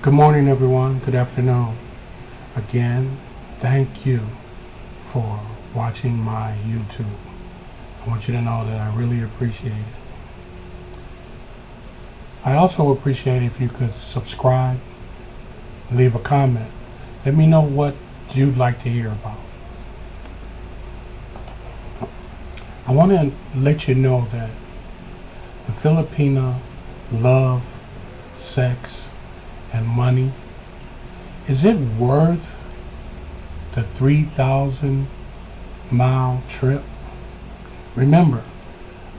Good morning, everyone. Good afternoon. Again, thank you for watching my YouTube. I want you to know that I really appreciate it. I also appreciate if you could subscribe, leave a comment. Let me know what you'd like to hear about. I want to let you know that the Filipina love, sex, and money. Is it worth the 3,000-mile trip? Remember,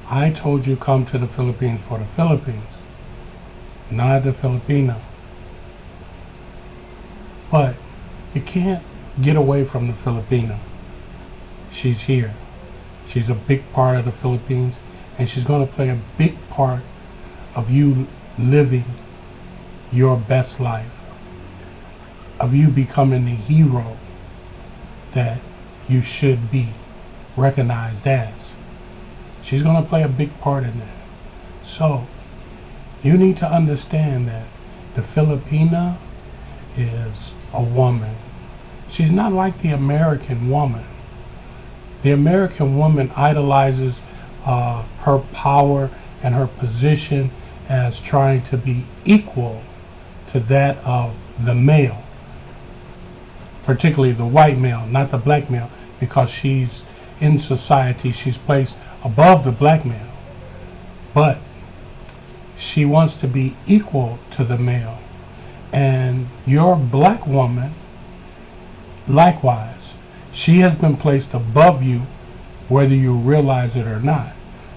I told you come to the Philippines for the Philippines, not the Filipina. But you can't get away from the Filipina. She's here. She's a big part of the Philippines, and she's going to play a big part of you living your best life, of you becoming the hero that you should be recognized as. She's going to play a big part in that. So you need to understand that the Filipina is a woman. She's not like the American woman. The American woman idolizes her power and her position as trying to be equal to that of the male, particularly the white male, not the black male, because she's in society, she's placed above the black male. But she wants to be equal to the male. And your black woman, likewise, she has been placed above you, whether you realize it or not.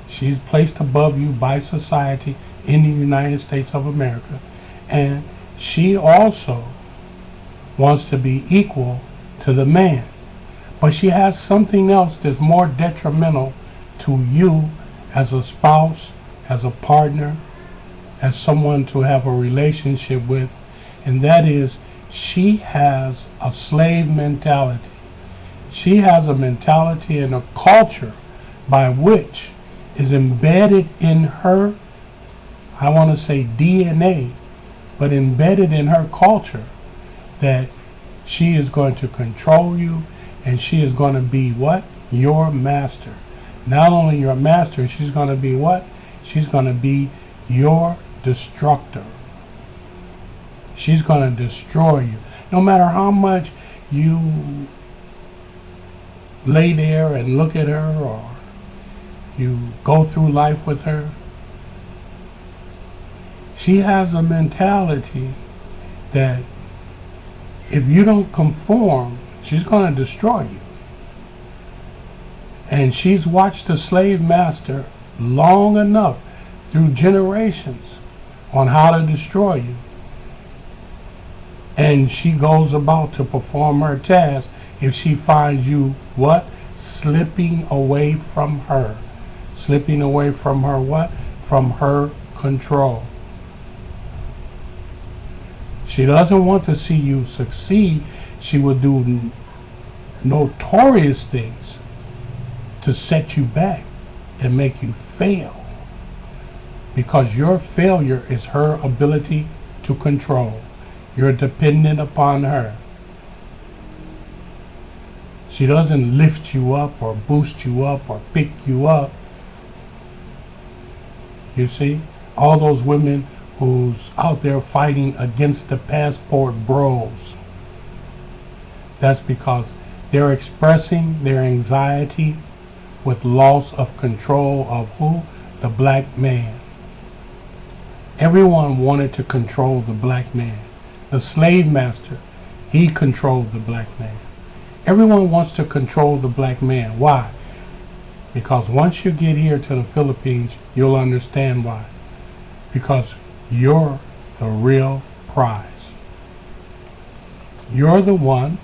She's placed above you by society in the United States of America. And she also wants to be equal to the man. But she has something else that's more detrimental to you as a spouse, as a partner, as someone to have a relationship with. And that is, she has a slave mentality. She has a mentality and a culture by which is embedded in her, I want to say DNA, but embedded in her culture, that she is going to control you, and she is going to be what? Your master. Not only your master, she's going to be what? She's going to be your destructor. She's going to destroy you. No matter how much you lay there and look at her, or you go through life with her, she has a mentality that if you don't conform, she's going to destroy you. And she's watched the slave master long enough through generations on how to destroy you. And she goes about to perform her task if she finds you what? Slipping away from her. Slipping away from her what? From her control. She doesn't want to see you succeed. She will do notorious things to set you back and make you fail. Because your failure is her ability to control. You're dependent upon her. She doesn't lift you up or boost you up or pick you up. You see, all those women who's out there fighting against the passport bros, that's because they're expressing their anxiety with loss of control of who? The black man. Everyone wanted to control the black man. The slave master, he controlled the black man. Everyone wants to control the black man. Why? Because once you get here to the Philippines, you'll understand why. Because you're the real prize. You're the one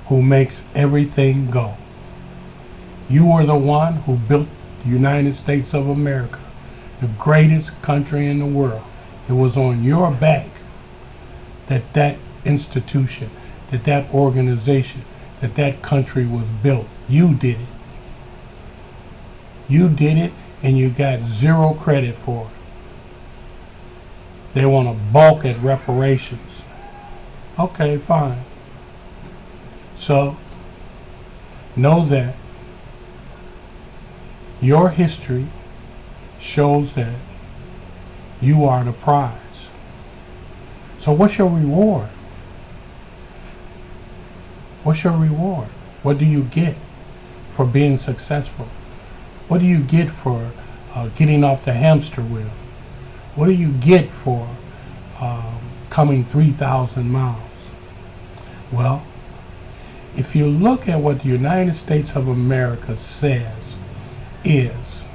who makes everything go. You are the one who built the United States of America, the greatest country in the world. It was on your back that that institution, that organization, that country was built. You did it. You did it, and you got zero credit for it. They want to balk at reparations. Okay, fine. So, know that your history shows that you are the prize. So what's your reward? What's your reward? What do you get for being successful? What do you get for getting off the hamster wheel? What do you get for coming 3,000 miles? Well, if you look at what the United States of America says is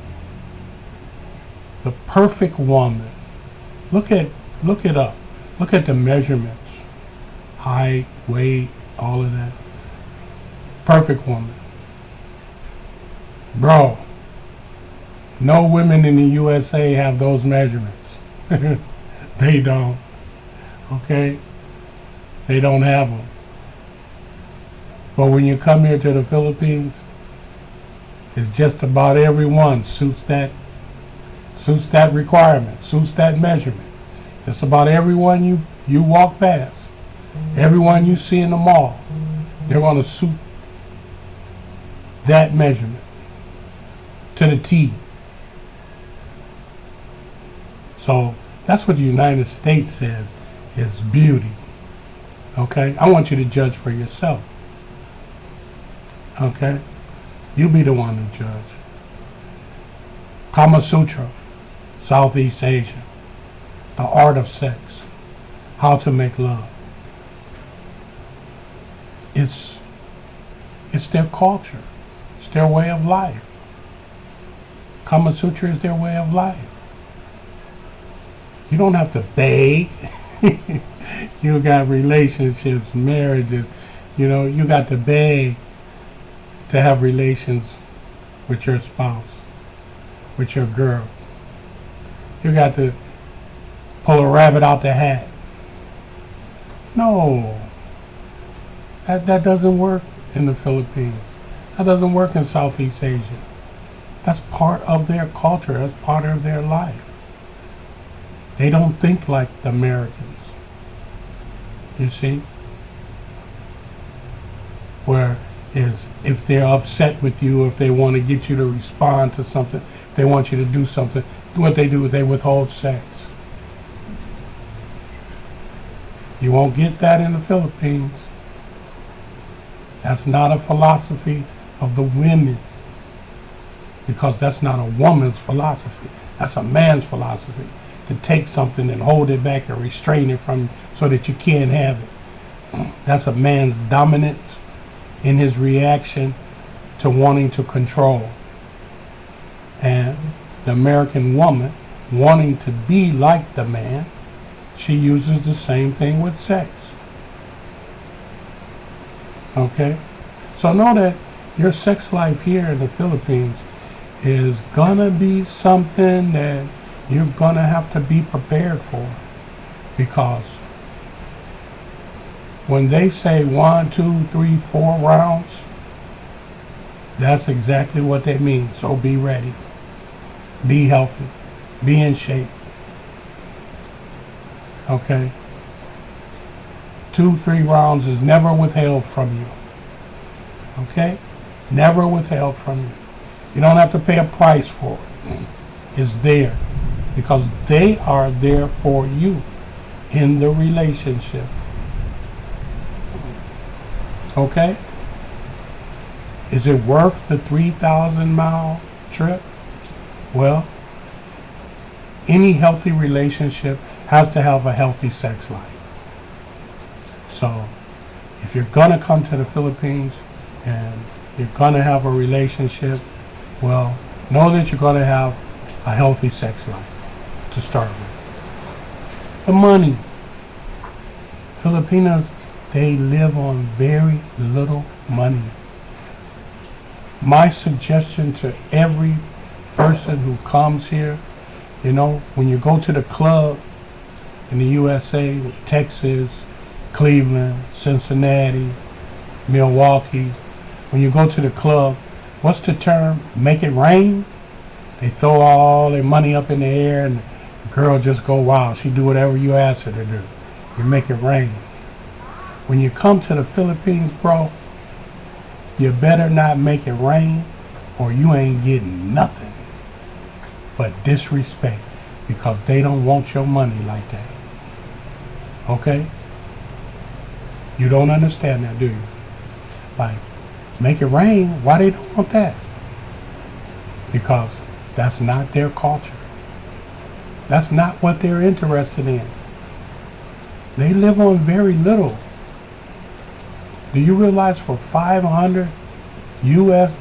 the perfect woman, look it up. Look at the measurements, height, weight, all of that. Perfect woman. Bro, no women in the USA have those measurements. They don't. Okay? They don't have them. But when you come here to the Philippines, it's just about everyone suits that requirement, suits that measurement. Just about everyone you walk past, everyone you see in the mall, they're going to suit that measurement to the T. So that's what the United States says is beauty. Okay? I want you to judge for yourself. Okay? You be the one to judge. Kama Sutra, Southeast Asia, the art of sex, how to make love. It's their culture. It's their way of life. Kama Sutra is their way of life. You don't have to beg. You got relationships, marriages. You got to beg to have relations with your spouse, with your girl. You got to pull a rabbit out the hat. No. That doesn't work in the Philippines. That doesn't work in Southeast Asia. That's part of their culture. That's part of their life. They don't think like the Americans. You see? Whereas if they're upset with you, if they want to get you to respond to something, if they want you to do something, what they do is they withhold sex. You won't get that in the Philippines. That's not a philosophy of the women, because that's not a woman's philosophy. That's a man's philosophy, to take something and hold it back and restrain it from you so that you can't have it. That's a man's dominance in his reaction to wanting to control. And the American woman, wanting to be like the man, she uses the same thing with sex. Okay? So know that your sex life here in the Philippines is gonna be something that you're gonna have to be prepared for. Because when they say 1, 2, 3, 4 rounds, that's exactly what they mean. So be ready. Be healthy. Be in shape. Okay? 2, 3 rounds is never withheld from you. Okay? Never withheld from you. You don't have to pay a price for it. It's there. Because they are there for you in the relationship. Okay? Is it worth the 3,000-mile trip? Well, any healthy relationship has to have a healthy sex life. So, if you're going to come to the Philippines and you're going to have a relationship, well, know that you're going to have a healthy sex life to start with. The money. Filipinos, they live on very little money. My suggestion to every person who comes here, when you go to the club in the USA, Texas, Cleveland, Cincinnati, Milwaukee, when you go to the club, what's the term? Make it rain? They throw all their money up in the air and Girl just go wild. She do whatever you ask her to do. You make it rain. When you come to the Philippines, bro, you better not make it rain or you ain't getting nothing but disrespect, because they don't want your money like that. Okay? You don't understand that, do you? Like, make it rain, why they don't want that? Because that's not their culture. That's not what they're interested in. They live on very little. Do you realize for $500 US,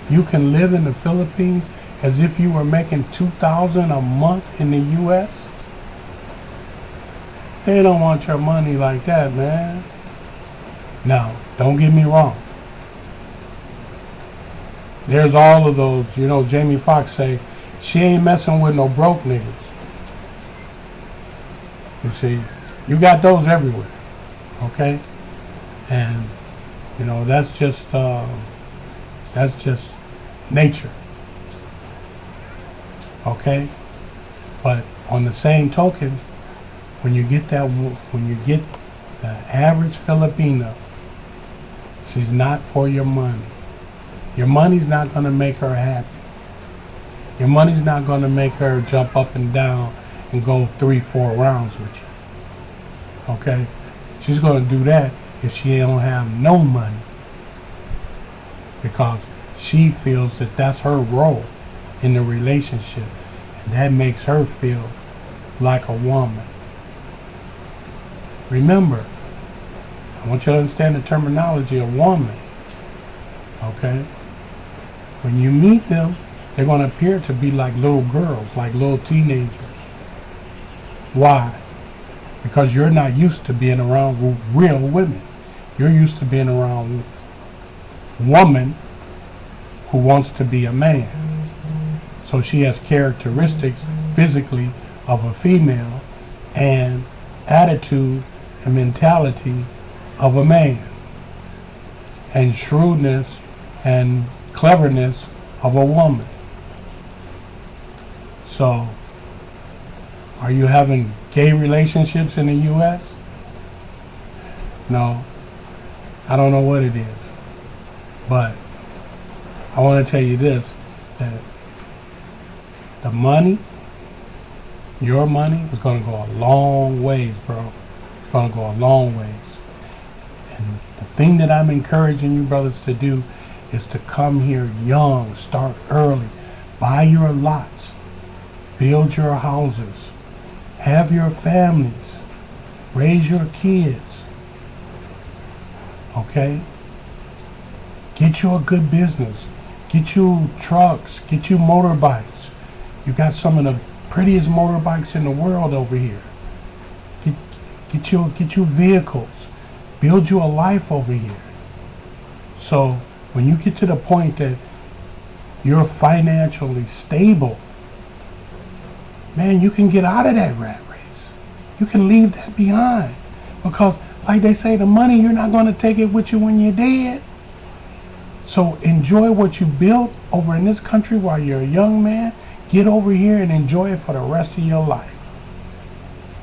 you can live in the Philippines as if you were making $2,000 a month in the US? They don't want your money like that, man. Now, don't get me wrong. There's all of those, you know, Jamie Foxx say, she ain't messing with no broke niggas. You see, you got those everywhere, okay? And, you know, that's just nature, okay? But on the same token, when you get the average Filipino, she's not for your money. Your money's not going to make her happy. Your money's not going to make her jump up and down and go 3-4 rounds with you. Okay? She's going to do that if she don't have no money, because she feels that that's her role in the relationship, and that makes her feel like a woman. Remember, I want you to understand the terminology of woman. Okay? When you meet them, they're going to appear to be like little girls, like little teenagers. Why? Because you're not used to being around real women. You're used to being around a woman who wants to be a man. So she has characteristics physically of a female and attitude and mentality of a man, and shrewdness and cleverness of a woman. So, are you having gay relationships in the U.S.? No, I don't know what it is, but I want to tell you this, that the money, your money, is going to go a long ways, bro. It's going to go a long ways. And the thing that I'm encouraging you brothers to do is to come here young, start early, buy your lots, build your houses, have your families, raise your kids, okay? Get you a good business, get you trucks, get you motorbikes. You got some of the prettiest motorbikes in the world over here. Get you vehicles, build you a life over here. So when you get to the point that you're financially stable, man, you can get out of that rat race. You can leave that behind. Because like they say, the money, you're not going to take it with you when you're dead. So enjoy what you built over in this country while you're a young man. Get over here and enjoy it for the rest of your life.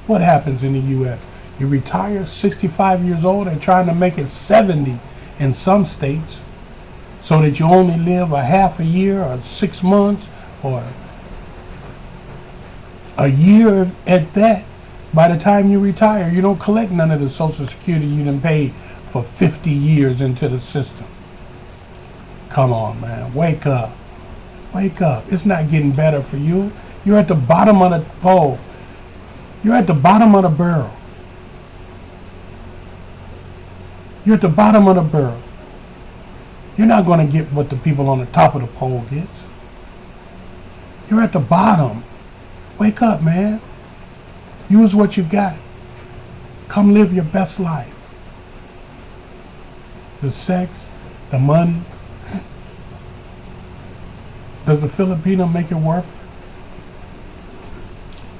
What happens in the U.S.? You retire 65 years old and trying to make it 70 in some states, so that you only live a half a year or 6 months or a year at that. By the time you retire, you don't collect none of the Social Security you done paid for 50 years into the system. Come on, man. Wake up. Wake up. It's not getting better for you. You're at the bottom of the pole. You're at the bottom of the barrel. You're at the bottom of the barrel. You're not going to get what the people on the top of the pole gets. You're at the bottom. Wake up, man. Use what you got. Come live your best life. The sex, the money. Does the Filipino make it worth it?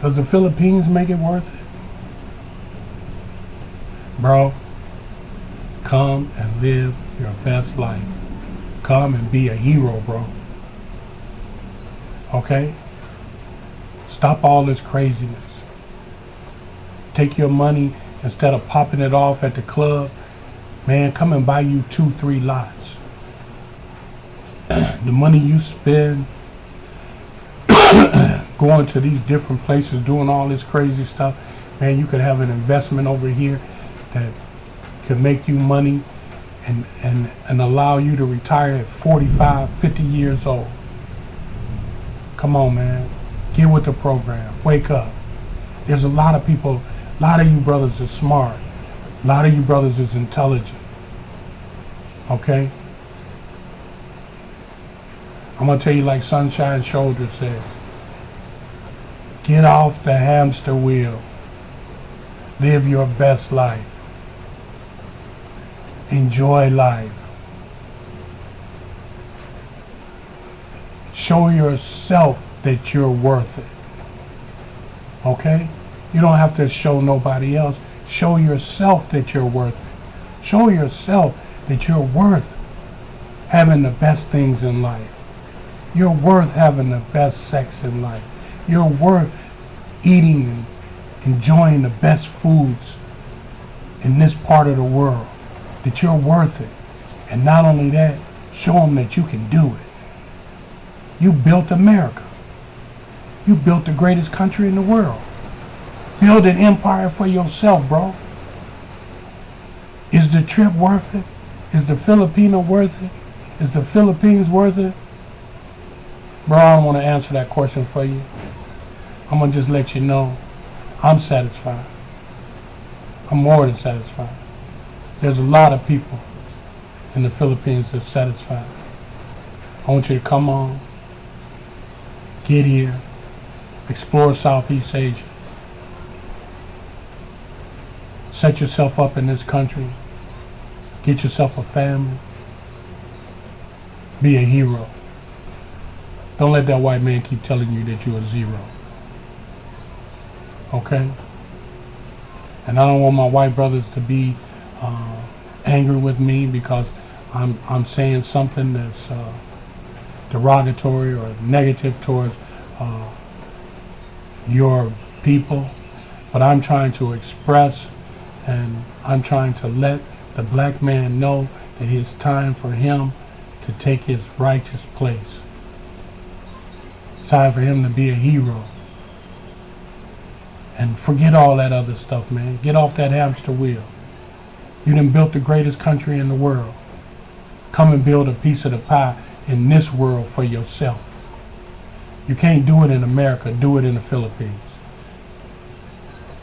Does the Philippines make it worth it? Bro, come and live your best life. Come and be a hero, bro. Okay? Start Stop all this craziness. Take your money, instead of popping it off at the club, man, come and buy you 2-3 lots. The money you spend going to these different places, doing all this crazy stuff, man, you could have an investment over here that could make you money and allow you to retire at 45, 50 years old. Come on, man. Get with the program. Wake up. There's a lot of people, a lot of you brothers are smart. A lot of you brothers is intelligent. Okay? I'm going to tell you like Sunshine Shoulder says, get off the hamster wheel. Live your best life. Enjoy life. Show yourself that you're worth it. Okay? You don't have to show nobody else. Show yourself that you're worth it. Show yourself that you're worth having the best things in life. You're worth having the best sex in life. You're worth eating and enjoying the best foods in this part of the world. That you're worth it. And not only that, show them that you can do it. You built America. You built the greatest country in the world. Build an empire for yourself, bro. Is the trip worth it? Is the Filipina worth it? Is the Philippines worth it? Bro, I don't want to answer that question for you. I'm going to just let you know I'm satisfied. I'm more than satisfied. There's a lot of people in the Philippines that's satisfied. I want you to come on, get here, explore Southeast Asia. Set yourself up in this country. Get yourself a family. Be a hero. Don't let that white man keep telling you that you're a zero. Okay? And I don't want my white brothers to be angry with me because I'm saying something that's derogatory or negative towards your people. But I'm trying to express and I'm trying to let the black man know that it's time for him to take his righteous place. It's time for him to be a hero. And forget all that other stuff, man. Get off that hamster wheel. You done built the greatest country in the world. Come and build a piece of the pie in this world for yourself. You can't do it in America, do it in the Philippines.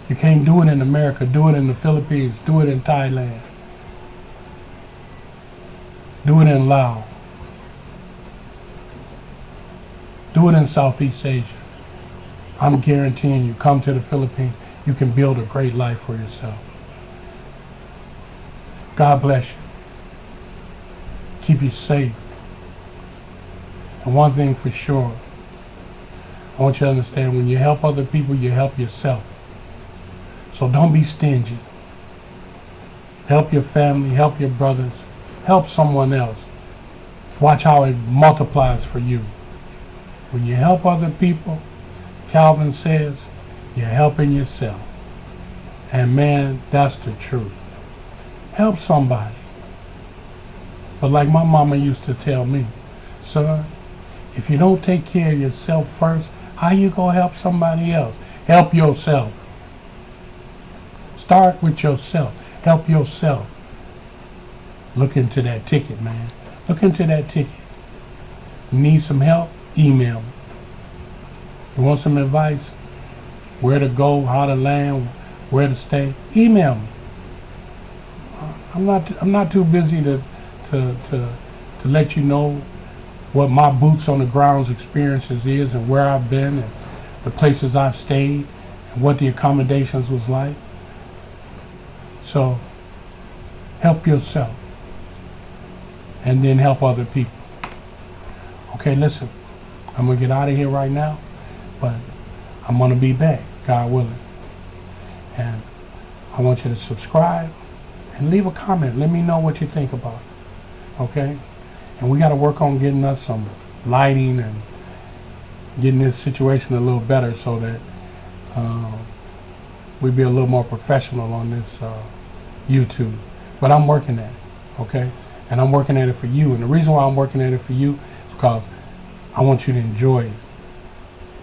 You can't do it in America, do it in the Philippines, do it in Thailand. Do it in Laos. Do it in Southeast Asia. I'm guaranteeing you, come to the Philippines, you can build a great life for yourself. God bless you. Keep you safe. And one thing for sure, I want you to understand, when you help other people, you help yourself. So don't be stingy. Help your family, help your brothers, help someone else. Watch how it multiplies for you. When you help other people, Calvin says, you're helping yourself. And man, that's the truth. Help somebody. But like my mama used to tell me, son, if you don't take care of yourself first, how you gonna help somebody else? Help yourself. Start with yourself. Help yourself. Look into that ticket, man. Look into that ticket. You need some help? Email me. You want some advice? Where to go, how to land, where to stay? Email me. I'm not too busy to let you know what my boots on the ground experiences is and where I've been and the places I've stayed and what the accommodations was like. So help yourself and then help other people. Okay, listen, I'm gonna get out of here right now, but I'm gonna be back, God willing. And I want you to subscribe and leave a comment. Let me know what you think about it. Okay? And we got to work on getting us some lighting and getting this situation a little better so that we be a little more professional on this YouTube. But I'm working at it, okay? And I'm working at it for you. And the reason why I'm working at it for you is because I want you to enjoy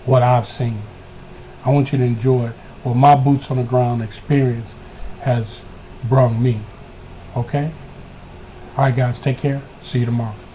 what I've seen. I want you to enjoy what my boots on the ground experience has brung me, okay? All right, guys, take care. See you tomorrow.